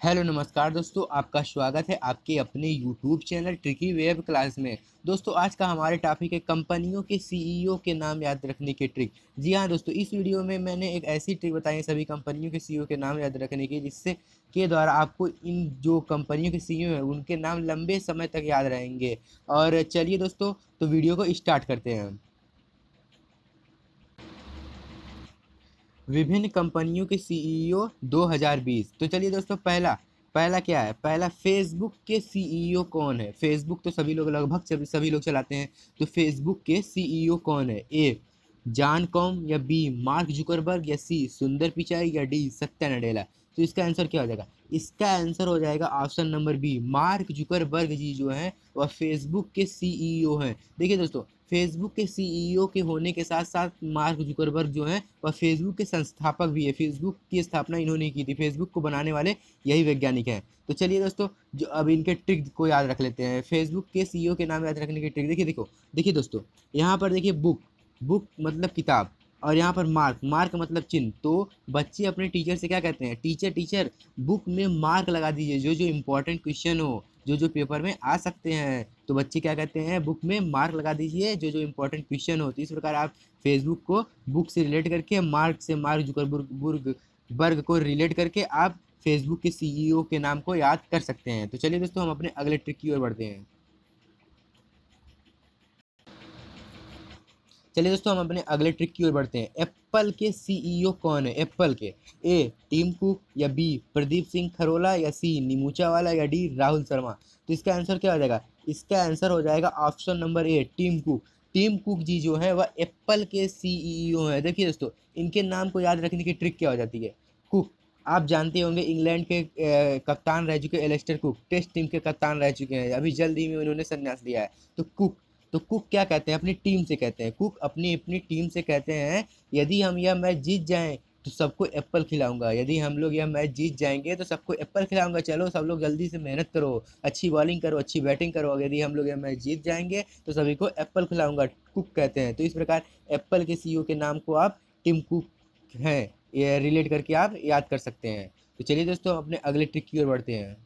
Hello नमस्कार दोस्तों, आपका स्वागत है आपके अपने YouTube channel tricky web class में। दोस्तों आज का हमारे टॉपिक है कंपनियों के सीईओ के नाम याद रखने की ट्रिक। जी हाँ दोस्तों, इस वीडियो में मैंने एक ऐसी ट्रिक बताई है सभी कंपनियों के सीईओ के नाम याद रखने की, जिससे के द्वारा आपको इन जो कंपनियों के सीईओ हैं उनके नाम लंबे समय तक याद रहेंगे। और चलिए दोस्तों, तो वीडियो को स्टार्ट करते हैं। विभिन्न कंपनियों के सीईओ 2020। तो चलिए दोस्तों, पहला पहला क्या है? पहला, फेसबुक के सीईओ कौन है? फेसबुक तो सभी लोग, लगभग सभी लोग चलाते हैं। तो फेसबुक के सीईओ कौन है? ए जॉन कॉम, या बी मार्क जुकरबर्ग, या सी सुंदर पिचाई, या डी सत्या नडेला। तो इसका आंसर क्या हो जाएगा? इसका आंसर हो जाएगा option number B, Mark Zuckerberg ji जो हैं वह फेसबुक के सीईओ हैं। देखिए दोस्तों, फेसबुक के सीईओ के होने के साथ साथ मार्क जुकरबर्ग जो हैं वह फेसबुक के संस्थापक भी है। फेसबुक की स्थापना इन्होंने की थी, फेसबुक को बनाने वाले यही वैज्ञानिक हैं। तो चलिए दोस्तों, जो अब इनके ट्रिक को याद रख लेते हैं, फेसबुक के सीईओ के नाम याद रखने की ट्रिक। देखिए दोस्तों, यहाँ पर देखिए बुक, बुक मतलब किताब, और यहाँ पर मार्क, मार्क मतलब चिन्ह। तो बच्चे अपने टीचर से क्या कहते हैं? टीचर टीचर बुक में मार्क लगा दीजिए, जो जो इम्पोर्टेंट क्वेश्चन हो, जो जो पेपर में आ सकते हैं। तो बच्चे क्या कहते हैं? बुक में मार्क लगा दीजिए, जो जो इम्पोर्टेंट क्वेश्चन हो। तो इस प्रकार आप फेसबुक को बुक से रिलेट करके, मार्क से मार्क जुकरबर्ग बर्ग को रिलेट करके आप फेसबुक के सीईओ के नाम को याद कर सकते हैं। तो चलिए दोस्तों, हम अपने अगले ट्रिक की ओर बढ़ते हैं। चलिए दोस्तों, हम अपने अगले ट्रिक की ओर बढ़ते हैं। एप्पल के सीईओ कौन है? एप्पल के, ए टिम कुक, या बी प्रदीप सिंह खरोला, या सी नीमूचा वाला, या डी राहुल शर्मा। तो इसका आंसर क्या हो जाएगा? इसका आंसर हो जाएगा option number A, Tim Cook. Tim Cook ji जो है वह एप्पल के सीईओ हैं। देखिए दोस्तों, इनके नाम को याद रखने की ट्रिक क्या हो जाती है? कुक, आप जानते होंगे इंग्लैंड के कप्तान रह चुके एलेस्टर कुक, टेस्ट टीम के कप्तान रह चुके हैं, अभी जल्द ही में उन्होंने संन्यास लिया है। तो कुक, तो कुक क्या कहते हैं? अपनी टीम से कहते हैं, कुक अपनी अपनी टीम से कहते हैं, यदि हम यह मैच जीत जाएं तो सबको एप्पल खिलाऊंगा, यदि हम लोग यह मैच जीत जाएंगे तो सबको एप्पल खिलाऊंगा, चलो सब लोग जल्दी से मेहनत करो, अच्छी बॉलिंग करो, अच्छी बैटिंग करो, यदि हम लोग यह मैच जीत जाएंगे तो सभी को एप्पल खिलाऊंगा, कुक कहते हैं। तो इस प्रकार एप्पल के सीईओ के नाम को आप टिम कुक हैं ये रिलेट करके आप याद कर सकते हैं। तो चलिए दोस्तों, अपने अगले ट्रिक की ओर बढ़ते हैं।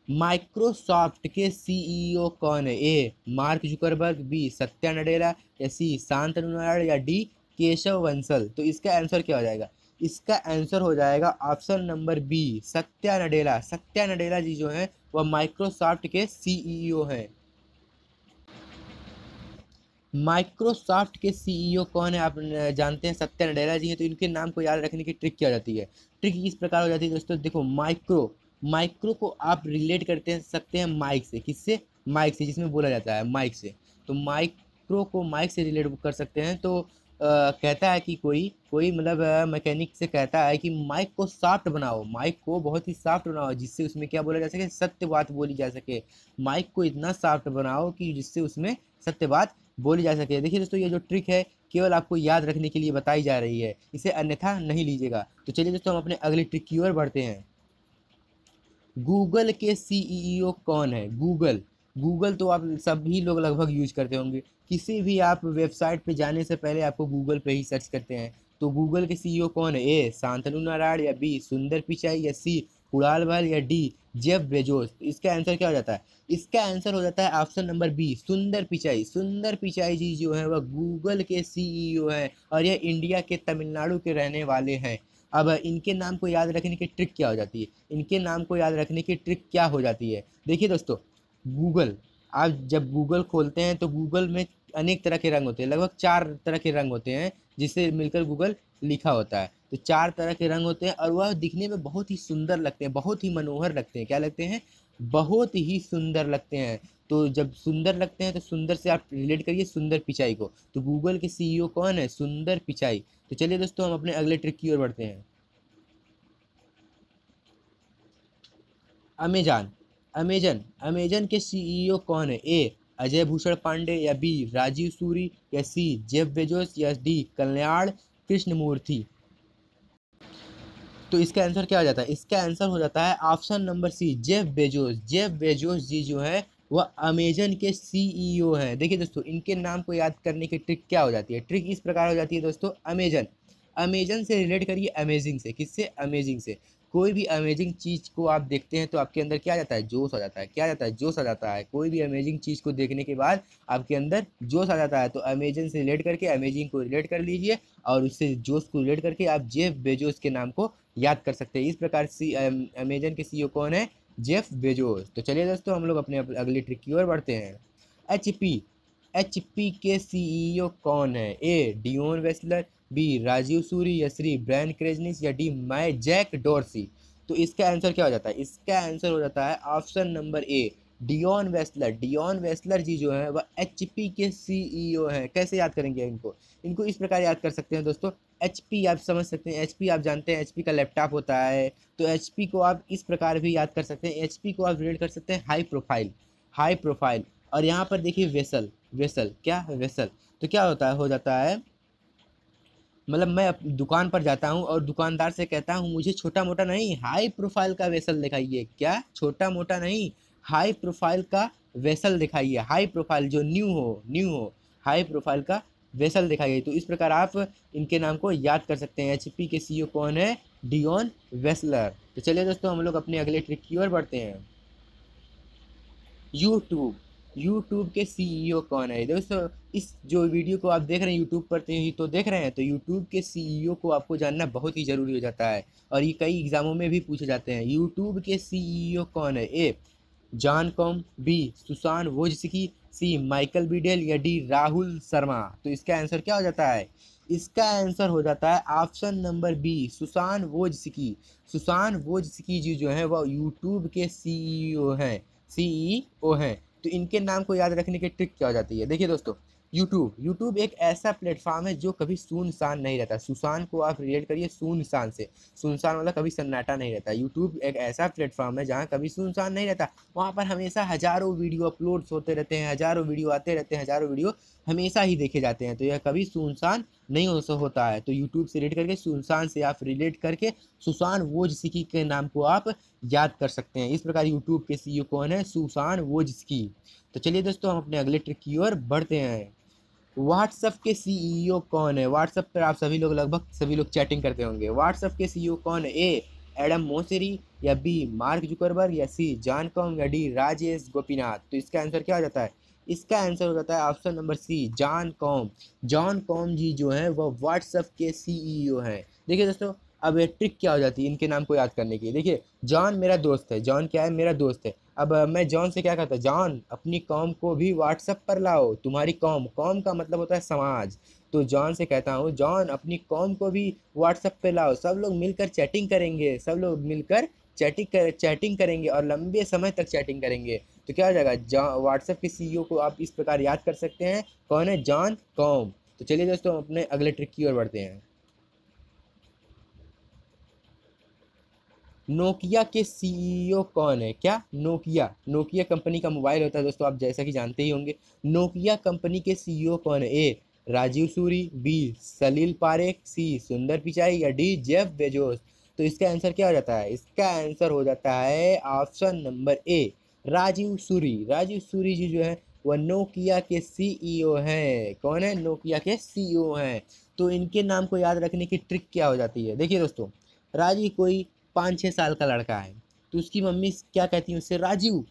माइक्रोसॉफ्ट के सीईओ कौन है? A Mark Zuckerberg, B Satya Nadella, या सी शांतनु नारायण, या डी केशव बंसल। तो इसका आंसर क्या हो जाएगा? इसका आंसर हो जाएगा option number B, Satya Nadella. Satya Nadella ji जो हैं वह माइक्रोसॉफ्ट के सीईओ हैं। माइक्रोसॉफ्ट के सीईओ कौन है? आप जानते हैं, सत्या नडेला जी हैं। तो इनके नाम को याद रखने की ट्रिक क्या हो जाती है? ट्रिक इस प्रकार हो जाती है दोस्तों, देखो माइक्रो, माइक्रो को आप रिलेट करते हैं सकते हैं माइक से। किससे? माइक से, जिसमें बोला जाता है माइक से। तो माइक्रो को माइक से रिलेट कर सकते हैं। तो कहता है कि कोई कोई मतलब मैकेनिक से कहता है कि माइक को सॉफ्ट बनाओ, माइक को बहुत ही सॉफ्ट बनाओ, जिससे उसमें क्या बोला जा सके? सत्य बात बोली जा सके। माइक को इतना सॉफ्ट बनाओ कि जिससे उसमें सत्य बात बोली जा सके। देखिए दोस्तों, ये जो ट्रिक है केवल आपको याद रखने के लिए बताई जा रही है, इसे अन्यथा नहीं लीजिएगा। तो चलिए दोस्तों, हम अपने अगली ट्रिक की ओर बढ़ते हैं। गूगल के सीईओ कौन है? गूगल, गूगल तो आप सभी लोग लगभग यूज करते होंगे। किसी भी आप वेबसाइट पे जाने से पहले आपको गूगल पे ही सर्च करते हैं। तो गूगल के सीईओ कौन है? ए शांतनु नारायण, या बी सुंदर पिचाई, या सी कुणाल बहल, या डी जेफ बेजोस। तो इसका आंसर क्या हो जाता है? इसका आंसर हो जाता है ऑप्शन नंबर बी, सुंदर पिचाई। सुंदर पिचाई जी जो है वह गूगल के सीईओ हैं, और यह इंडिया के तमिलनाडु के रहने वाले हैं। अब इनके नाम को याद रखने की ट्रिक क्या हो जाती है? इनके नाम को याद रखने की ट्रिक क्या हो जाती है? देखिए दोस्तों, गूगल, आप जब गूगल खोलते हैं तो गूगल में अनेक तरह के रंग होते हैं, लगभग 4 तरह के रंग होते हैं जिससे मिलकर गूगल लिखा होता है। तो 4 तरह के रंग होते हैं, और वह दिखने में बहुत ही सुंदर लगते हैं, बहुत ही मनोहर लगते हैं। क्या लगते हैं? बहुत ही सुंदर लगते हैं। तो जब सुंदर लगते हैं तो सुंदर से आप रिलेट करिए सुंदर पिचाई को। तो गूगल के सीईओ कौन है? सुंदर पिचाई। तो चलिए दोस्तों, हम अपने अगले ट्रिक की ओर बढ़ते हैं। अमेजन, अमेजन, अमेजन के सीईओ कौन है? ए अजय भूषण पांडे, या बी राजीव सूरी, या सी जेफ बेजोस, या डी कल्याण कृष्णमूर्ति। तो इसका आंसर क्या हो जाता है? इसका आंसर हो जाता है option number C, Jeff Bezos. Jeff Bezos ji जो है वह अमेजन के सीईओ हैं। देखिए दोस्तों, इनके नाम को याद करने की ट्रिक क्या हो जाती है? ट्रिक इस प्रकार हो जाती है दोस्तों, अमेजन, अमेजन से रिलेट करिए अमेजिंग से। किससे? अमेजिंग से। कोई भी अमेजिंग चीज़ को आप देखते हैं तो आपके अंदर क्या आ जाता है, जोश आ जाता है। क्या आ जाता है, जोश आ जाता है। कोई भी अमेजिंग चीज़ को देखने के बाद आपके अंदर जोश आ जाता है। तो अमेजिंग से रिलेट करके अमेजिंग को रिलेट कर लीजिए और उससे जोश को रिलेट करके आप जेफ बेजोस के नाम को याद कर सकते हैं। इस प्रकार अमेजन के सीईओ कौन है, जेफ बेजोस। तो चलिए दोस्तों हम लोग अपने अगली ट्रिक की ओर बढ़ते हैं। एचपी एचपी के सीईओ कौन है, A Dion Weisler, B Rajiv Suri, या सी ब्रायन क्रेजनिस, या डी माय जैक डॉर्सी। तो इसका आंसर क्या हो जाता है, इसका आंसर हो जाता है option number A Dion Weisler. Dion Weisler ji जो है वह एचपी के सीईओ हैं। कैसे याद करेंगे इनको, इनको इस प्रकार याद कर सकते हैं दोस्तों। एचपी आप समझ सकते हैं, एचपी आप जानते हैं एचपी का लैपटॉप होता है। तो एचपी को आप इस प्रकार भी याद कर सकते हैं, एचपी को आप रिलेट कर सकते हैं हाई प्रोफाइल, हाई प्रोफाइल। और यहाँ पर देखिए वेसल, वेसल क्या है, वेसल। तो क्या होता है, हो जाता है मतलब मैं दुकान पर जाता हूँ और दुकानदार से कहता हूँ मुझे छोटा मोटा नहीं हाई प्रोफाइल का वेसल दिखाइए। क्या, छोटा मोटा नहीं, हाई प्रोफाइल का वेसल दिखाइए। हाई प्रोफाइल जो न्यू हो, न्यू हो, हाई प्रोफाइल का वेसल दिखाइए। तो इस प्रकार आप इनके नाम को याद कर सकते हैं। एचपी के सीईओ कौन है, डियोन वेस्लर। तो चलिए दोस्तों हम लोग अपने अगले ट्रिक की ओर बढ़ते हैं। यूट्यूब, यूट्यूब के सीईओ कौन है दोस्तों। इस जो वीडियो को आप देख रहे हैं यूट्यूब पर तो देख रहे हैं, तो यूट्यूब के सीईओ को आपको जानना बहुत ही ज़रूरी हो जाता है और ये कई एग्जामों में भी पूछे जाते हैं। यूट्यूब के सीईओ कौन है, A Jan Koum, B Susan वोजस्की, C Michael बिडेल, या डी राहुल शर्मा। तो इसका आंसर क्या हो जाता है, इसका आंसर हो जाता है option number B Susan Wojcicki. Susan Wojcicki ji जो है वह यूट्यूब के सीईओ हैं, सीईओ हैं। तो इनके नाम को याद रखने की ट्रिक क्या हो जाती है, देखिए दोस्तों। यूट्यूब, यूट्यूब एक ऐसा प्लेटफॉर्म है जो कभी सुनसान नहीं रहता। सुसान को आप रिलेट करिए सुनसान से, सुनसान मतलब कभी सन्नाटा नहीं रहता। यूट्यूब एक ऐसा प्लेटफॉर्म है जहाँ कभी सुनसान नहीं रहता। वहाँ पर हमेशा हज़ारों वीडियो अपलोड्स होते रहते हैं, हज़ारों वीडियो आते रहते हैं, हज़ारों वीडियो हमेशा ही देखे जाते हैं। तो यह कभी सुनसान नहीं होता है। तो यूट्यूब से रिलेट करके सुनसान से आप रिलेट करके सुसान वोजस्की के नाम को आप याद कर सकते हैं। इस प्रकार यूट्यूब के सीईओ कौन है, सुसान वोजस्की। तो चलिए दोस्तों हम अपने अगले ट्रिक की ओर बढ़ते हैं। व्हाट्सएप के सीईओ कौन है, व्हाट्सएप पर आप सभी लोग, लगभग सभी लोग चैटिंग करते होंगे। व्हाट्सएप के सीईओ कौन है, ए एडम मोसेरी, या बी मार्क जुकरबर्ग, या सी जॉन कॉम, या डी राजेश गोपीनाथ। तो इसका आंसर क्या हो जाता है, इसका आंसर हो जाता है option number C Jan Koum. Jan Koum ji जो है वह व्हाट्सएप के सीईओ हैं। देखिए दोस्तों अब ये ट्रिक क्या हो जाती है इनके नाम को याद करने की। देखिए जॉन मेरा दोस्त है, जॉन क्या है, मेरा दोस्त है। अब मैं जॉन से क्या कहता, जॉन अपनी कॉम को भी व्हाट्सएप पर लाओ। तुम्हारी कॉम, कॉम का मतलब होता है समाज। तो जॉन से कहता हूँ जॉन अपनी कॉम को भी व्हाट्सएप पे लाओ, सब लोग मिलकर चैटिंग करेंगे, सब लोग मिलकर चैटिंग करेंगे और लंबे समय तक चैटिंग करेंगे। तो क्या हो जाएगा, व्हाट्सएप के सीईओ को आप इस प्रकार याद कर सकते हैं, कौन है, जॉन कॉम। तो चलिए दोस्तों अपने अगले ट्रिक की ओर बढ़ते हैं। नोकिया के सीईओ कौन है, क्या, नोकिया, नोकिया कंपनी का मोबाइल होता है दोस्तों, आप जैसा कि जानते ही होंगे। नोकिया कंपनी के सीईओ कौन है, ए राजीव सूरी, बी सलील पारेख, सी सुंदर पिचाई, या डी जेफ बेजोस। तो इसका आंसर क्या हो जाता है, इसका आंसर हो जाता है option number A Rajiv Suri. Rajiv Suri ji जो है वह नोकिया के सीईओ हैं। कौन है, नोकिया के सीईओ हैं। तो इनके नाम को याद रखने की ट्रिक क्या हो जाती है, देखिए दोस्तों। राजीव कोई 5-6 साल का लड़का है, तो उसकी मम्मी क्या कहती है उससे, राजीव।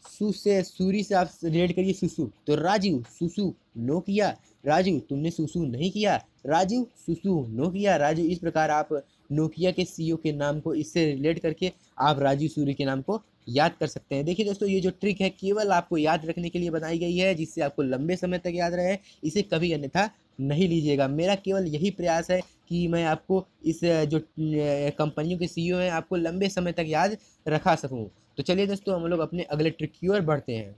सु से, सूरी से आप रिलेट करिए सुसु, तो राजीव सुसु नोकिया। राजू तुमने सुसु नहीं किया, राजू सुसु नोकिया। राजू, इस प्रकार आप नोकिया के सीईओ के नाम को इससे रिलेट करके आप राजू सूरी के नाम को याद कर सकते हैं। देखिए दोस्तों ये जो ट्रिक है केवल आपको याद रखने के लिए बनाई गई है, जिससे आपको लंबे समय तक याद रहे। इसे कभी अन्यथा नहीं लीजिएगा। मेरा केवल यही प्रयास है कि मैं आपको इस जो कंपनियों के सीईओ हैं आपको लंबे समय तक याद रखा सकूं। तो चलिए दोस्तों हम लोग अपने अगले ट्रिक की ओर बढ़ते हैं।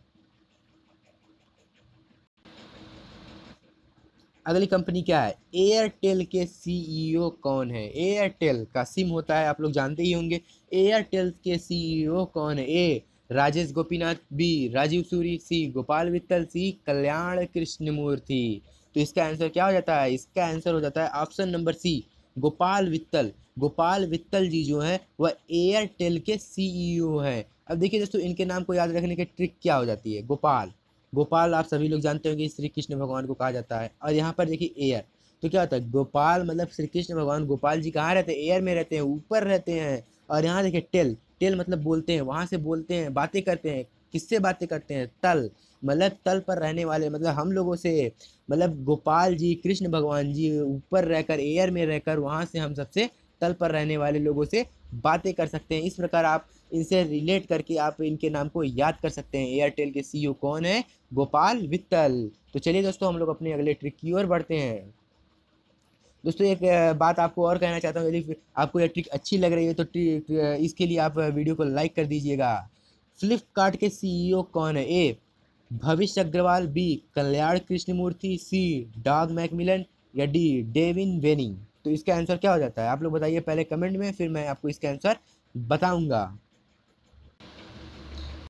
अगली कंपनी क्या है, एयरटेल के सीईओ कौन है। एयरटेल का सिम होता है, आप लोग जानते ही होंगे। एयरटेल के सीईओ कौन है, ए राजेश गोपीनाथ, बी राजीव सूरी, सी गोपाल वित्तल, सी कल्याण कृष्णमूर्ति। तो इसका आंसर क्या हो जाता है, इसका आंसर हो जाता है option number C Gopal Vittal. Gopal Vittal ji जो है वह एयरटेल के सीईओ हैं। अब देखिए दोस्तों इनके नाम को याद रखने की ट्रिक क्या हो जाती है, गोपाल। गोपाल आप सभी लोग जानते होंगे श्री कृष्ण भगवान को कहा जाता है। और यहाँ पर देखिए एयर, तो क्या होता है, गोपाल मतलब श्री कृष्ण भगवान गोपाल जी कहाँ रहते हैं, एयर में रहते हैं, ऊपर रहते हैं। और यहाँ देखिए टेल, टेल मतलब बोलते हैं, वहाँ से बोलते हैं, बातें करते हैं। किससे बातें करते हैं? तल, मतलब तल पर रहने वाले, मतलब हम लोगों से, मतलब गोपाल जी, कृष्ण भगवान जी ऊपर रहकर, एयर में रहकर, वहाँ से हम सबसे तल पर रहने वाले लोगों से बातें कर सकते हैं। इस प्रकार आप इनसे रिलेट करके आप इनके नाम को याद कर सकते हैं। एयरटेल के सीईओ कौन है? गोपाल वित्तल। तो चलिए दोस्तों हम लोग अपने अगले ट्रिक की ओर बढ़ते हैं। दोस्तों एक बात आपको और कहना चाहता हूँ, यदि आपको यह ट्रिक अच्छी लग रही है तो इसके लिए आप वीडियो को लाइक कर दीजिएगा। फ्लिपकार्ट के सीईओ कौन है? ए भविष्य अग्रवाल, बी कल्याण कृष्णमूर्ति, सी डॉग मैकमिलन, या डी डेविन वेनिंग। तो इसका आंसर क्या हो जाता है आप लोग बताइए पहले कमेंट में, फिर मैं आपको इसका आंसर बताऊंगा।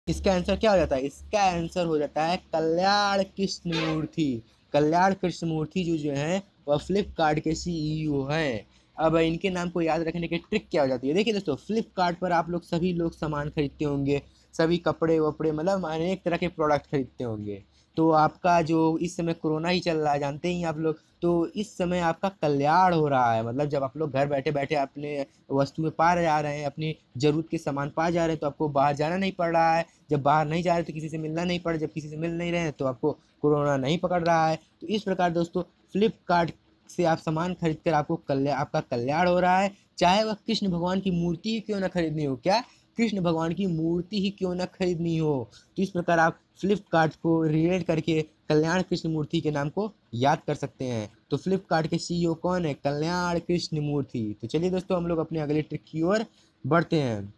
इसका आंसर क्या हो जाता है? इसका आंसर हो जाता है कल्याण कृष्णमूर्ति। कल्याण कृष्णमूर्ति जो है वह फ्लिपकार्ट के सीईओ हैं। अब इनके नाम को याद रखने की ट्रिक क्या हो जाती है? देखिए दोस्तों, फ्लिपकार्ट पर आप लोग सभी लोग सामान खरीदते होंगे, सभी कपड़े वपड़े, मतलब अनेक तरह के प्रोडक्ट खरीदते होंगे। तो आपका जो इस समय कोरोना ही चल रहा है, जानते ही आप लोग, तो इस समय आपका कल्याण हो रहा है। मतलब जब आप लोग घर बैठे बैठे अपने वस्तुएं पा जा रहे हैं, अपनी जरूरत के सामान पा जा रहे हैं, तो आपको बाहर जाना नहीं पड़ रहा है। जब बाहर नहीं जा रहे तो किसी से मिलना नहीं पड़, जब किसी से मिल नहीं रहे हैं तो आपको कोरोना नहीं पकड़ रहा है। तो इस प्रकार दोस्तों फ्लिपकार्ट से आप सामान खरीद कर आपको आपका कल्याण हो रहा है। चाहे वह कृष्ण भगवान की मूर्ति ही क्यों ना खरीदनी हो, क्या कृष्ण भगवान की मूर्ति ही क्यों ना खरीदनी हो। तो इस प्रकार आप फ्लिपकार्ट को रिलेट करके कल्याण कृष्ण मूर्ति के नाम को याद कर सकते हैं। तो फ्लिपकार्ट के सीईओ कौन है? कल्याण कृष्ण मूर्ति। तो चलिए दोस्तों हम लोग अपने अगले ट्रिक की ओर बढ़ते हैं।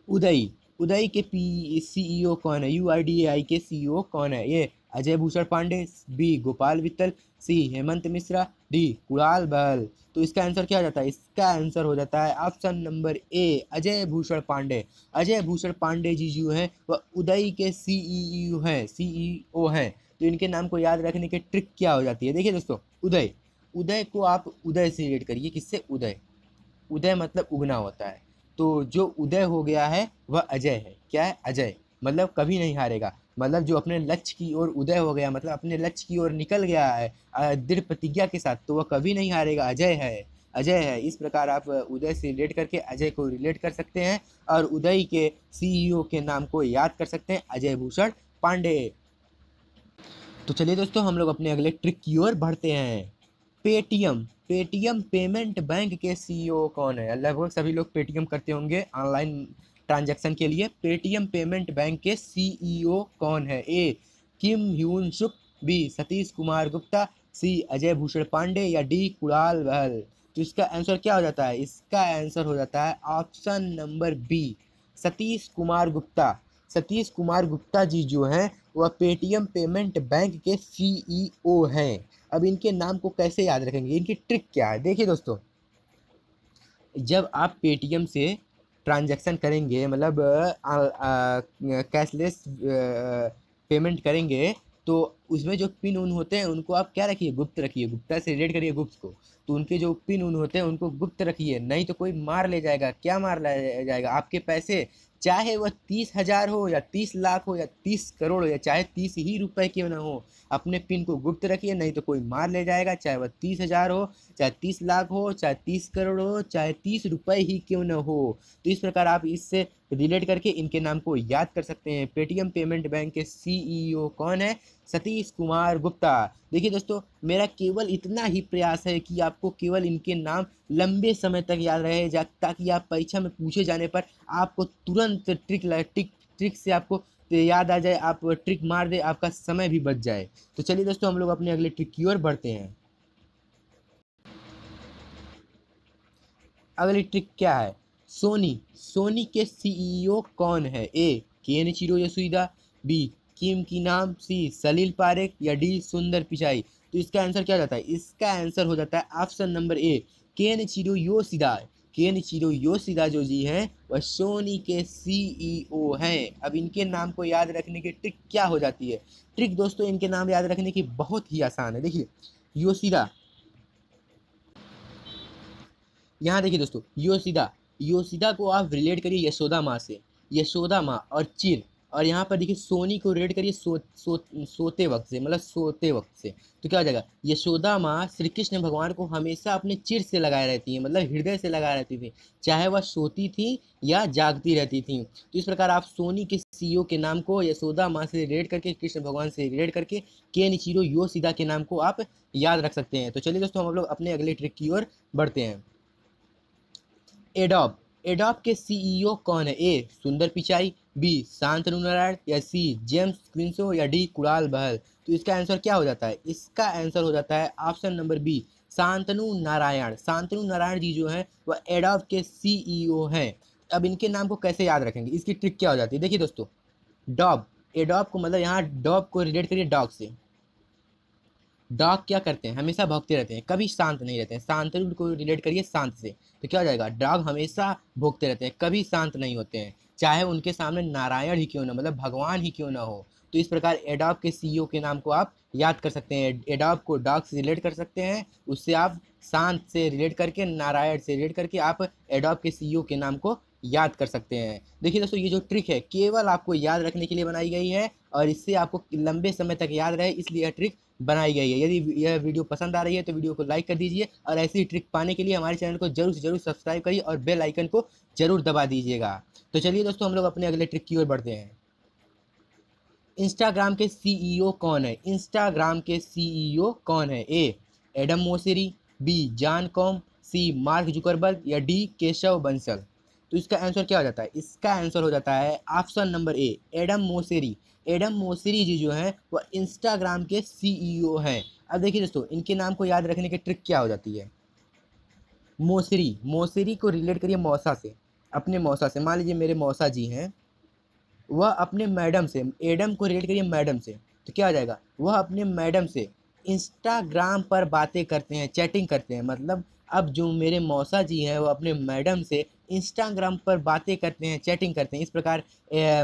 उदय, उदय के सीईओ कौन है? यूआईडीएआई के सीईओ कौन है? ए अजय भूषण पांडे, बी गोपाल वित्तल, सी हेमंत मिश्रा, डी कुणाल बहल। तो इसका आंसर क्या हो जाता है? इसका आंसर हो जाता है option number A Ajay Bhushan Pandey. Ajay Bhushan Pandey ji जो है वह उदय के सीईओ है, सीईओ है। तो इनके नाम को याद रखने की ट्रिक क्या हो जाती है? देखिए दोस्तों, उदय, उदय को आप उदय से रिलेट करिए। किससे? उदय, उदय मतलब उगना होता है। तो जो उदय हो गया है वह अजय है। क्या है? अजय, मतलब कभी नहीं हारेगा। मतलब जो अपने लक्ष्य की ओर उदय हो गया, मतलब अपने लक्ष्य की ओर निकल गया है दृढ़ प्रतिज्ञा के साथ, तो वह कभी नहीं हारेगा। अजय है, अजय है। इस प्रकार आप उदय से रिलेट करके अजय को रिलेट कर सकते हैं और उदय के सीईओ के नाम को याद कर सकते हैं, अजय भूषण पांडे। तो चलिए दोस्तों हम लोग अपने अगले ट्रिक की ओर बढ़ते हैं। पेटीएम, पेटीएम पेमेंट बैंक के सीईओ कौन है? लगभग सभी लोग पेटीएम करते होंगे ऑनलाइन ट्रांजैक्शन के लिए। पेटीएम पेमेंट बैंक के सीईओ कौन है? ए किम ह्यून सुक, बी सतीश कुमार गुप्ता, सी अजय भूषण पांडे, या डी कुणाल बहल। तो इसका आंसर क्या हो जाता है? इसका आंसर हो जाता है option number B Satish Kumar Gupta. Satish Kumar Gupta ji जो हैं वह पेटीएम पेमेंट बैंक के सीईओ हैं। अब इनके नाम को कैसे याद रखेंगे, इनकी ट्रिक क्या है? देखिए दोस्तों, जब आप पेटीएम से ट्रांजैक्शन करेंगे, मतलब कैशलेस पेमेंट करेंगे, तो उसमें जो पिन उन होते हैं उनको आप क्या रखिए? गुप्त रखिए। गुप्ता से रिलेट करिए गुप्त को। तो उनके जो पिन उन होते हैं उनको गुप्त रखिए, नहीं तो कोई मार ले जाएगा। क्या मार ले जाएगा? आपके पैसे, चाहे वह 30,000 हो या 30 लाख हो या 30 करोड़ हो या चाहे 30 ही रुपए क्यों ना हो, अपने पिन को गुप्त रखिए, नहीं तो कोई मार ले जाएगा। चाहे वह 30,000 हो, चाहे 30 लाख हो, चाहे 30 करोड़ हो, चाहे 30 रुपए ही क्यों न हो। तो इस प्रकार आप इससे रिलेट करके इनके नाम को याद कर सकते हैं। पेटीएम पेमेंट बैंक के सीईओ कौन है? सतीश कुमार गुप्ता। देखिए दोस्तों, मेरा केवल इतना ही प्रयास है कि आपको केवल इनके नाम लंबे समय तक याद रहे, ताकि आप परीक्षा में पूछे जाने पर आपको तुरंत ट्रिक से आपको याद आ जाए, आप ट्रिक मार दे, आपका समय भी बच जाए। तो चलिए दोस्तों हम लोग अपने अगले ट्रिक की ओर बढ़ते हैं। अगली ट्रिक क्या है? सोनी, सोनी के सीईओ कौन है? ए केनिचिरो योशिदा, बी किम की नाम, सी सलील पारेख, या डी सुंदर पिचाई। तो इसका आंसर क्या हो जाता है? इसका आंसर हो जाता है ऑप्शन नंबर ए केनिचिरो योशिदा। केनिचिरो योशिदा जो जी हैं वह सोनी के सीईओ हैं। अब इनके नाम को याद रखने की ट्रिक क्या हो जाती है? ट्रिक दोस्तों इनके नाम याद रखने की बहुत ही आसान है। देखिए योशिदा, यहाँ देखिए दोस्तों, योशिदा, योशिदा को आप रिलेट करिए यशोदा माँ से। यशोदा माँ और चिर, और यहाँ पर देखिए सोनी को रेट करिए सोते वक्त से, मतलब सोते वक्त से। तो क्या हो जाएगा, यशोदा माँ श्री कृष्ण भगवान को हमेशा अपने चिर से लगाए रहती हैं, मतलब हृदय से लगाए रहती थी, चाहे वह सोती थी या जागती रहती थी। तो इस प्रकार आप सोनी के सीईओ के नाम को यशोदा माँ से रिलेट करके, कृष्ण भगवान से रिलेट करके केनिचिरो योशिदा के नाम को आप याद रख सकते हैं। तो चलिए दोस्तों हम लोग अपने अगले ट्रिक की ओर बढ़ते हैं। एडोब, एडोब के सीईओ कौन है? ए सुंदर पिचाई, बी शांतनु नारायण, या सी जेम्स क्विंसो, या डी कुणाल बहल। तो इसका आंसर क्या हो जाता है? इसका आंसर हो जाता है option number B Shantanu Narayen. Shantanu Narayen ji जो है वह एडोब के सीईओ हैं। अब इनके नाम को कैसे याद रखेंगे, इसकी ट्रिक क्या हो जाती है? देखिए दोस्तों, डॉग, एडोब को मतलब यहाँ डॉग को रिलेट करिए डॉग से। डॉग क्या करते हैं? हमेशा भौंकते रहते हैं, कभी शांत नहीं रहते हैं। शांतनु को रिलेट करिए शांत से, तो क्या हो जाएगा? डॉग हमेशा भौंकते रहते हैं, कभी शांत नहीं होते हैं, चाहे उनके सामने नारायण ही क्यों ना, मतलब भगवान ही क्यों ना हो। तो इस प्रकार एडोब के सीईओ के नाम को आप याद कर सकते हैं। एडोब को डॉग से रिलेट कर सकते हैं, उससे आप शांत से रिलेट करके, नारायण से रिलेट करके आप एडोब के सीईओ के नाम को याद कर सकते हैं। देखिए दोस्तों, ये जो ट्रिक है केवल आपको याद रखने के लिए बनाई गई है, और इससे आपको लंबे समय तक याद रहे, इसलिए यह ट्रिक बनाई गई है। यदि यह वीडियो पसंद आ रही है तो वीडियो को लाइक कर दीजिए, और ऐसी ही ट्रिक पाने के लिए हमारे चैनल को जरूर से जरूर सब्सक्राइब करिए और बेल आइकन को जरूर दबा दीजिएगा। तो चलिए दोस्तों हम लोग अपने अगले ट्रिक की ओर बढ़ते हैं। इंस्टाग्राम के सीईओ कौन है? इंस्टाग्राम के सीईओ कौन है? A Adam Mosseri, B Jan Koum, C Mark Zuckerberg, या डी केशव बंसल। तो इसका आंसर क्या हो जाता है? इसका आंसर हो जाता है option number A Adam Mosseri. Adam Mosseri ji जो हैं वह इंस्टाग्राम के सीईओ हैं। अब देखिए दोस्तों, इनके नाम को याद रखने की ट्रिक क्या हो जाती है? मोसेरी, मोसेरी को रिलेट करिए मौसा से, अपने मौसा से। मान लीजिए मेरे मौसा जी हैं, वह अपने मैडम से, एडम को रिलेट करिए मैडम से, तो क्या आ जाएगा? वह अपने मैडम से इंस्टाग्राम पर बातें करते हैं, चैटिंग करते हैं। मतलब अब जो मेरे मौसा जी हैं वो अपने मैडम से इंस्टाग्राम पर बातें करते हैं, चैटिंग करते हैं। इस प्रकार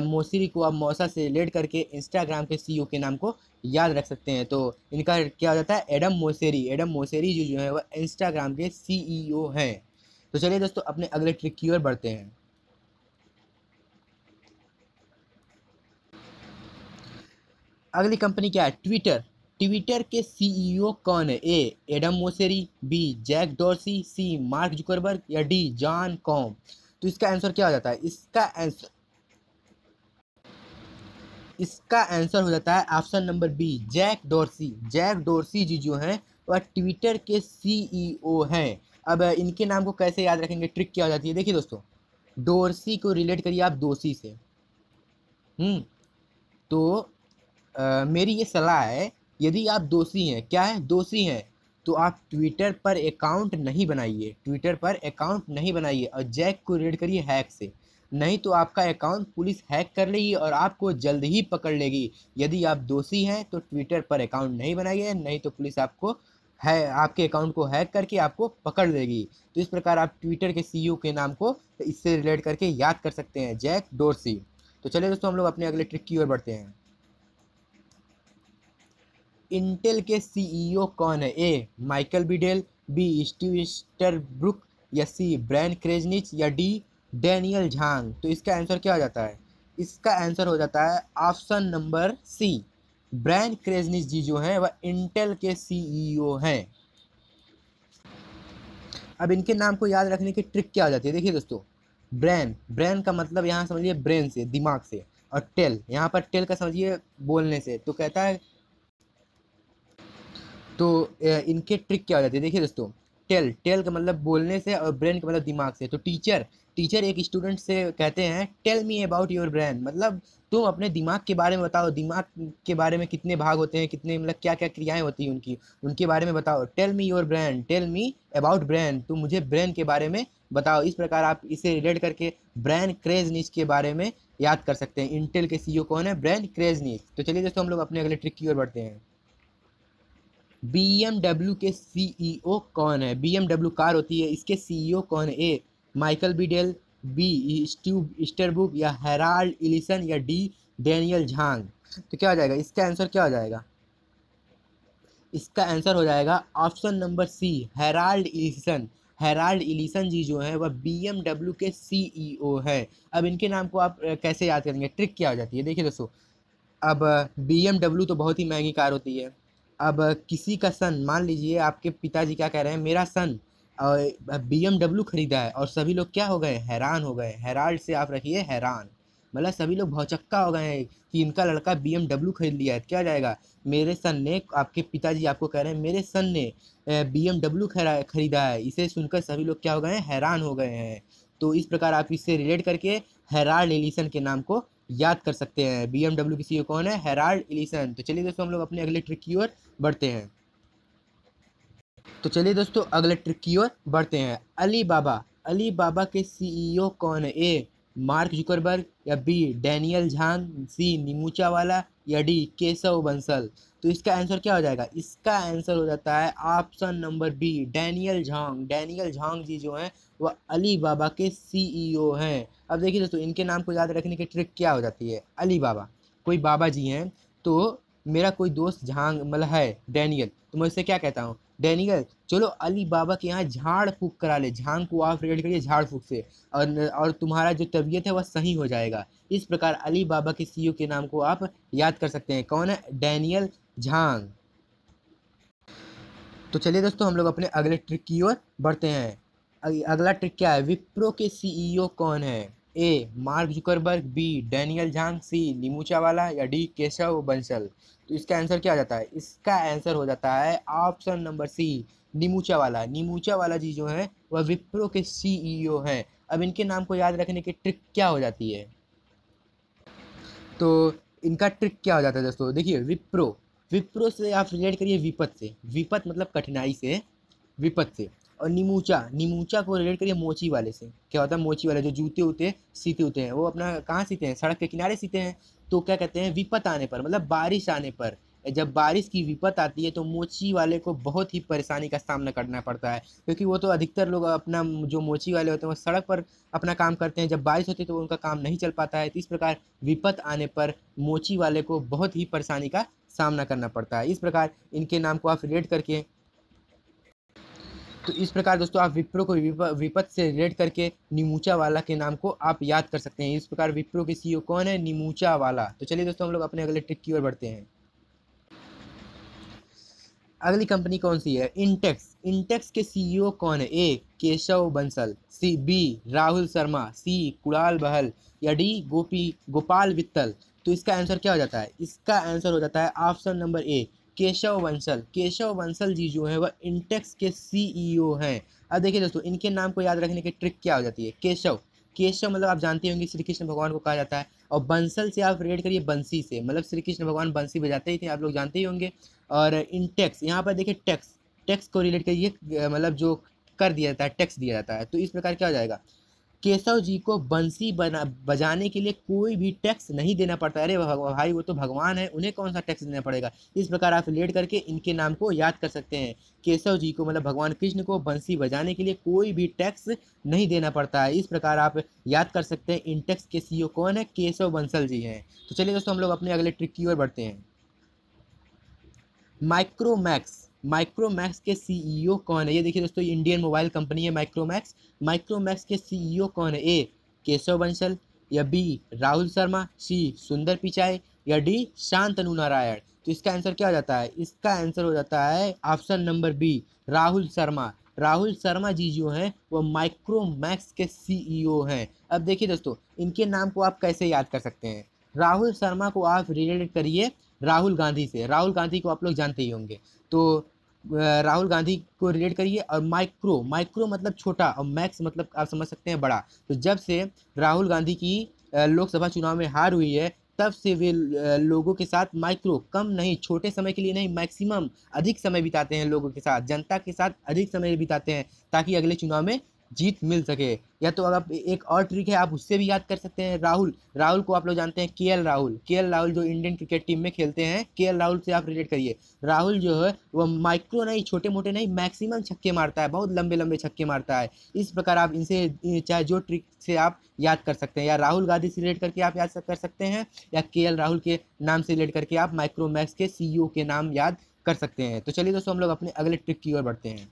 मौसरी को आप मौसा से रिलेट करके इंस्टाग्राम के सीईओ के नाम को याद रख सकते हैं। तो इनका क्या हो जाता है? Adam Mosseri. एडम मोसेरी जो है वह इंस्टाग्राम के सीईओ हैं। तो चलिए दोस्तों अपने अगले ट्रिक की ओर बढ़ते हैं। अगली कंपनी क्या है? ट्विटर। ट्विटर के सीईओ कौन है? A Adam Mosseri, B Jack Dorsey, C Mark Zuckerberg, या डी जॉन कॉम। तो इसका आंसर क्या हो जाता है? इसका आंसर हो जाता है option number B Jack Dorsey. Jack Dorsey ji जो हैं वह ट्विटर के सीईओ हैं। अब इनके नाम को कैसे याद रखेंगे, ट्रिक क्या हो जाती है? देखिए दोस्तों, डॉर्सी को रिलेट करिए आप दोषी से। तो मेरी ये सलाह है, यदि आप दोषी हैं, क्या है? दोषी हैं, तो आप ट्विटर पर अकाउंट नहीं बनाइए, ट्विटर पर अकाउंट नहीं बनाइए, और जैक को रेड करिए हैक से। नहीं तो आपका अकाउंट पुलिस हैक कर लेगी और आपको जल्द ही पकड़ लेगी। यदि आप दोषी हैं तो ट्विटर पर अकाउंट नहीं बनाइए, नहीं तो पुलिस आपको है आपके अकाउंट को हैक करके आपको पकड़ लेगी। तो इस प्रकार आप ट्विटर के सीईओ के नाम को इससे रिलेट करके याद कर सकते हैं, जैक डोर्सी। तो चलिए दोस्तों हम लोग अपने अगले ट्रिक की ओर बढ़ते हैं। इंटेल के सीईओ कौन है? ए माइकल बिडेल, बी स्टीव ईस्टरब्रुक, या सी ब्रायन क्रेजनिच, या डी डैनियल झांग। तो इसका आंसर क्या हो जाता है? इसका आंसर हो जाता है ऑप्शन नंबर सी ब्रायन क्रेजनिच जी जो हैं वह इंटेल के सीईओ हैं। अब इनके नाम को याद रखने की ट्रिक क्या हो जाती है? देखिए दोस्तों, ब्रेन, ब्रेन का मतलब यहाँ समझिए ब्रेन से, दिमाग से, और टेल, यहाँ पर टेल का समझिए बोलने से। तो कहता है, तो इनके ट्रिक क्या हो जाती है? देखिए दोस्तों, टेल, टेल का मतलब बोलने से और ब्रेन का मतलब दिमाग से। तो टीचर, टीचर एक स्टूडेंट से कहते हैं tell me about your brain, मतलब तुम अपने दिमाग के बारे में बताओ, दिमाग के बारे में कितने भाग होते हैं, कितने मतलब क्या क्या क्रियाएं होती हैं उनकी, उनके बारे में बताओ। Tell me your brain, tell me about brain, तुम मुझे ब्रेन के बारे में बताओ। इस प्रकार आप इसे रिलेट करके ब्रेन क्रेजनिच के बारे में याद कर सकते हैं। इंटेल के सीईओ कौन है? ब्रेन क्रेजनिच। तो चलिए दोस्तों हम लोग अपने अगले ट्रिक की ओर बढ़ते हैं। BMW के सीईओ कौन है? BMW कार होती है, इसके सीईओ कौन है? ए माइकल बिडेल, बी स्टीव ईस्टरब्रुक, या हेराल्ड इलिसन, या डी डैनियल झांग। तो क्या हो जाएगा? इसका आंसर क्या हो जाएगा? इसका आंसर हो जाएगा option number C Harold Ellison. Harold Ellison ji जो है वह BMW के CEO है। अब इनके नाम को आप कैसे याद करेंगे, ट्रिक क्या हो जाती है, देखिए दोस्तों। अब BMW तो बहुत ही महंगी कार होती है। अब किसी का सन, मान लीजिए आपके पिताजी क्या कह रहे हैं, मेरा सन BMW खरीदा है, और सभी लोग क्या हो गए, हैरान हो गए। हेराल्ड से आप रखिए हैरान, मतलब सभी लोग भौचक्का हो गए हैं कि इनका लड़का BMW खरीद लिया है। क्या जाएगा, मेरे सन ने, आपके पिताजी आपको कह रहे हैं मेरे सन ने BMW खरीदा है। इसे सुनकर सभी लोग क्या हो गए हैं, हैरान हो गए हैं। तो इस प्रकार आप इससे रिलेट करके हेराल्ड एलिसन के नाम को याद कर सकते हैं। BMW की CEO कौन है, हेराल्ड एलिसन। तो चलिए दोस्तों हम लोग अपने अगले ट्रिक की ओर बढ़ते हैं। तो चलिए दोस्तों अगले ट्रिक की ओर बढ़ते हैं। अली बाबा, अली बाबा के CEO कौन है, ए मार्क जुकरबर्ग, या B Daniel Zhang, C Neemuchwala, या डी केशव बंसल। तो इसका आंसर क्या हो जाएगा, इसका आंसर हो जाता है option number B, Daniel Zhang. Daniel Zhang ji जो हैं वह अली बाबा के CEO हैं। अब देखिए दोस्तों इनके नाम को याद रखने की ट्रिक क्या हो जाती है। अली बाबा, कोई बाबा जी हैं, तो मेरा कोई दोस्त झांग मतलब है डैनियल, तो मैं उससे क्या कहता हूँ, डैनियल चलो अली बाबा के यहाँ झाड़ फूक करा ले। झांग को आप रिलेट करिए झाड़ फूक से, और तुम्हारा जो तबीयत है वह सही हो जाएगा। इस प्रकार अली बाबा के CEO के नाम को आप याद कर सकते हैं। कौन है, डैनियल झांग। तो चलिए दोस्तों हम लोग अपने अगले ट्रिक की ओर बढ़ते हैं। अगला ट्रिक क्या है, विप्रो के CEO कौन है, A Mark Zuckerberg, B Daniel Zhang, C Neemuchwala, या डी केशव बंसल। तो इसका आंसर क्या हो जाता है, इसका आंसर हो जाता है ऑप्शन नंबर सी, नीमूचा वाला। नीमूचा वाला जी जो है वह विप्रो के CEO हैं। अब इनके नाम को याद रखने की ट्रिक क्या हो जाती है, तो इनका ट्रिक क्या हो जाता है दोस्तों, देखिए विप्रो, विप्रो से आप रिलेट करिए विपत से। विपत मतलब कठिनाई से, विपत से। और नीमूचा, नीमूचा को रिलेट करिए मोची वाले से। क्या होता है, मोची वाले जो जूते होते सीते होते हैं, वो अपना कहाँ सीते हैं, सड़क के किनारे सीते हैं। तो क्या कहते हैं, विपत आने पर मतलब बारिश आने पर, जब बारिश की विपत आती है तो मोची वाले को बहुत ही परेशानी का सामना करना पड़ता है। क्योंकि वो तो अधिकतर लोग अपना, जो मोची वाले होते हैं वो सड़क पर अपना काम करते हैं, जब बारिश होती है तो उनका काम नहीं चल पाता है। तो इस प्रकार विपत आने पर मोची वाले को बहुत ही परेशानी का सामना करना पड़ता है। इस प्रकार इनके नाम को आप रिलेट करके, तो इस प्रकार दोस्तों आप विप्रो को विपत से रिलेट करके नीमूचा वाला के नाम को आप याद कर सकते हैं। इस प्रकार विप्रो के CEO कौन है, नीमूचा वाला। तो चलिए दोस्तों हम लोग अपने अगले ट्रिक की ओर बढ़ते हैं। अगली कंपनी कौन सी है, इंटेक्स। इंटेक्स के CEO कौन है, ए केशव बंसल, सी बी राहुल शर्मा, सी कुणाल बहल, या डी गोपाल वित्तल। तो इसका आंसर क्या हो जाता है, इसका आंसर हो जाता है option number A, Keshav Bansal. Keshav Bansal ji जो है वह इंटेक्स के CEO हैं। अब देखिए दोस्तों इनके नाम को याद रखने की ट्रिक क्या हो जाती है, केशव, केशव मतलब आप जानते होंगे श्री कृष्ण भगवान को कहा जाता है। और बंसल से आप रिलेट करिए बंसी से, मतलब श्री कृष्ण भगवान बंसी बजाते ही थे, आप लोग जानते ही होंगे। और इंटेक्स, यहाँ पर देखिए टैक्स, टैक्स को रिलेट करिए, मतलब जो कर दिया जाता है, टैक्स दिया जाता है। तो इस प्रकार क्या हो जाएगा, केशव जी को बंसी बजाने के लिए कोई भी टैक्स नहीं देना पड़ता। अरे भाई वो तो भगवान है, उन्हें कौन सा टैक्स देना पड़ेगा। इस प्रकार आप रिलेट करके इनके नाम को याद कर सकते हैं। केशव जी को मतलब भगवान कृष्ण को बंसी बजाने के लिए कोई भी टैक्स नहीं देना पड़ता है। इस प्रकार आप याद कर सकते हैं इंटेक्स के CEO कौन है, केशव बंसल जी हैं। तो चलिए दोस्तों हम लोग अपने अगले ट्रिक की ओर बढ़ते हैं। माइक्रोमैक्स, माइक्रोमैक्स के CEO कौन है, ये देखिए दोस्तों इंडियन मोबाइल कंपनी है माइक्रोमैक्स। माइक्रोमैक्स के CEO कौन है, ए केशव बंसल, या बी राहुल शर्मा, सी सुंदर पिचाई, या डी शांतनु नारायण। तो इसका आंसर क्या हो जाता है, इसका आंसर हो जाता है option number B, Rahul Sharma. Rahul Sharma ji जो हैं वो माइक्रोमैक्स के CEO हैं। अब देखिए दोस्तों इनके नाम को आप कैसे याद कर सकते हैं, राहुल शर्मा को आप रिलेट करिए राहुल गांधी से। राहुल गांधी को आप लोग जानते ही होंगे। तो राहुल गांधी को रिलेट करिए, और माइक्रो, माइक्रो मतलब छोटा, और मैक्स मतलब आप समझ सकते हैं बड़ा। तो जब से राहुल गांधी की लोकसभा चुनाव में हार हुई है, तब से वे लोगों के साथ माइक्रो, कम नहीं, छोटे समय के लिए नहीं, मैक्सिमम अधिक समय बिताते हैं लोगों के साथ, जनता के साथ अधिक समय बिताते हैं, ताकि अगले चुनाव में जीत मिल सके। या तो अगर एक और ट्रिक है आप उससे भी याद कर सकते हैं, राहुल, राहुल को आप लोग जानते हैं KL राहुल, KL राहुल जो इंडियन क्रिकेट टीम में खेलते हैं, KL राहुल से आप रिलेट करिए। राहुल जो है वह माइक्रो नहीं, छोटे मोटे नहीं, मैक्सिमम छक्के मारता है, बहुत लंबे लंबे छक्के मारता है। इस प्रकार आप इनसे चाहे जो ट्रिक से आप याद कर सकते हैं, या राहुल गांधी से रिलेट करके आप याद कर सकते हैं, या KL राहुल के नाम से रिलेट करके आप माइक्रोमैक्स के CEO के नाम याद कर सकते हैं। तो चलिए दोस्तों हम लोग अपने अगले ट्रिक की ओर बढ़ते हैं।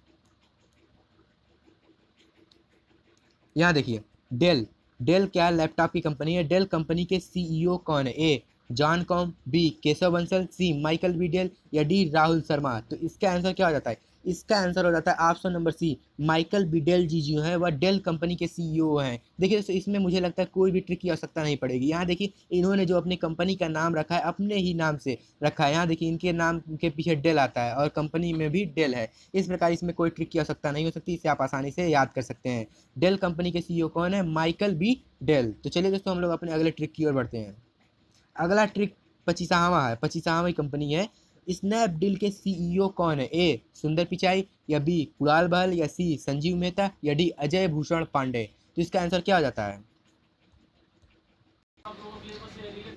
यहाँ देखिए डेल, डेल क्या लैपटॉप की कंपनी है। डेल कंपनी के सीईओ कौन है? A Jan Koum, B Keshav Bansal, C Michael B Dell या डी राहुल शर्मा। तो इसका आंसर क्या हो जाता है? इसका आंसर हो जाता है option number C, Michael B Dell ji जो है वह डेल कंपनी के सीईओ हैं। देखिए दोस्तों इसमें मुझे लगता है कोई भी ट्रिक की आवश्यकता नहीं पड़ेगी। यहाँ देखिए इन्होंने जो अपनी कंपनी का नाम रखा है अपने ही नाम से रखा है। यहाँ देखिए इनके नाम के पीछे डेल आता है और कंपनी में भी डेल है। इस प्रकार इसमें कोई ट्रिक की आवश्यकता नहीं हो सकती, इसे आप आसानी से याद कर सकते हैं। डेल कंपनी के सीईओ कौन है? Michael B Dell. तो चलिए दोस्तों हम लोग अपने अगले ट्रिक की ओर बढ़ते हैं। अगला ट्रिक 25वां है, 25वां कंपनी है। स्नैपडील के सीईओ कौन है? ए सुंदर पिचाई या बी कुणाल बहल या सी संजीव मेहता या डी अजय भूषण पांडे। तो इसका आंसर क्या हो जाता है?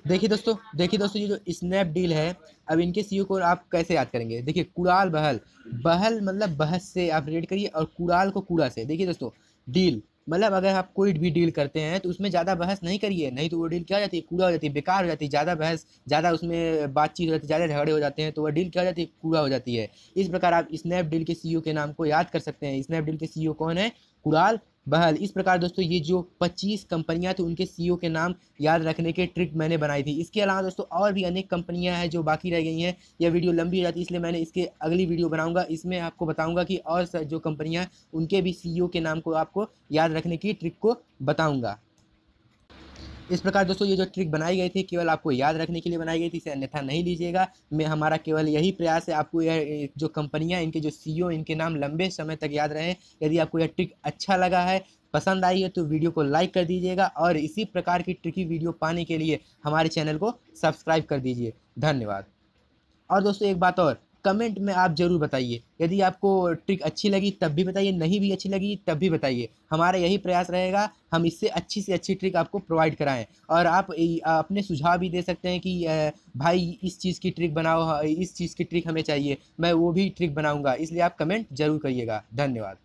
देखिए दोस्तों ये जो स्नैपडील है, अब इनके सीईओ को आप कैसे याद करेंगे? देखिए कुणाल बहल, बहल मतलब बहस से आप रेड करिए और कुणाल को कूड़ा से। देखिए दोस्तों डील मतलब अगर आप कोई भी डील करते हैं तो उसमें ज़्यादा बहस नहीं करिए, नहीं तो वो डील क्या हो जाती है? कूड़ा हो जाती है, बेकार हो जाती है। ज़्यादा बहस, ज़्यादा उसमें बातचीत हो जाती है, ज़्यादा झगड़े हो जाते हैं तो वह डील क्या हो जाती है? कूड़ा हो जाती है। इस प्रकार आप स्नैपडील के सीईओ के नाम को याद कर सकते हैं। स्नैपडील के सीईओ कौन है? कुणाल बहल। इस प्रकार दोस्तों ये जो 25 कंपनियां थी उनके सीईओ के नाम याद रखने के ट्रिक मैंने बनाई थी। इसके अलावा दोस्तों और भी अनेक कंपनियां हैं जो बाकी रह गई हैं। यह वीडियो लंबी हो जाती है इसलिए मैंने इसके अगली वीडियो बनाऊंगा, इसमें आपको बताऊंगा कि और जो कंपनियां उनके भी सीईओ के नाम को आपको याद रखने की ट्रिक को बताऊंगा। इस प्रकार दोस्तों ये जो ट्रिक बनाई गई थी केवल आपको याद रखने के लिए बनाई गई थी, इसे अन्यथा नहीं लीजिएगा। मैं हमारा केवल यही प्रयास है आपको यह जो कंपनियां इनके जो सीईओ इनके नाम लंबे समय तक याद रहें। यदि आपको यह ट्रिक अच्छा लगा है, पसंद आई है तो वीडियो को लाइक कर दीजिएगा और इसी प्रकार की ट्रिकी वीडियो पाने के लिए हमारे चैनल को सब्सक्राइब कर दीजिए। धन्यवाद। और दोस्तों एक बात और, कमेंट में आप ज़रूर बताइए, यदि आपको ट्रिक अच्छी लगी तब भी बताइए, नहीं भी अच्छी लगी तब भी बताइए। हमारा यही प्रयास रहेगा हम इससे अच्छी से अच्छी ट्रिक आपको प्रोवाइड कराएं। और आप अपने सुझाव भी दे सकते हैं कि भाई इस चीज़ की ट्रिक बनाओ, इस चीज़ की ट्रिक हमें चाहिए, मैं वो भी ट्रिक बनाऊंगा। इसलिए आप कमेंट जरूर करिएगा। धन्यवाद।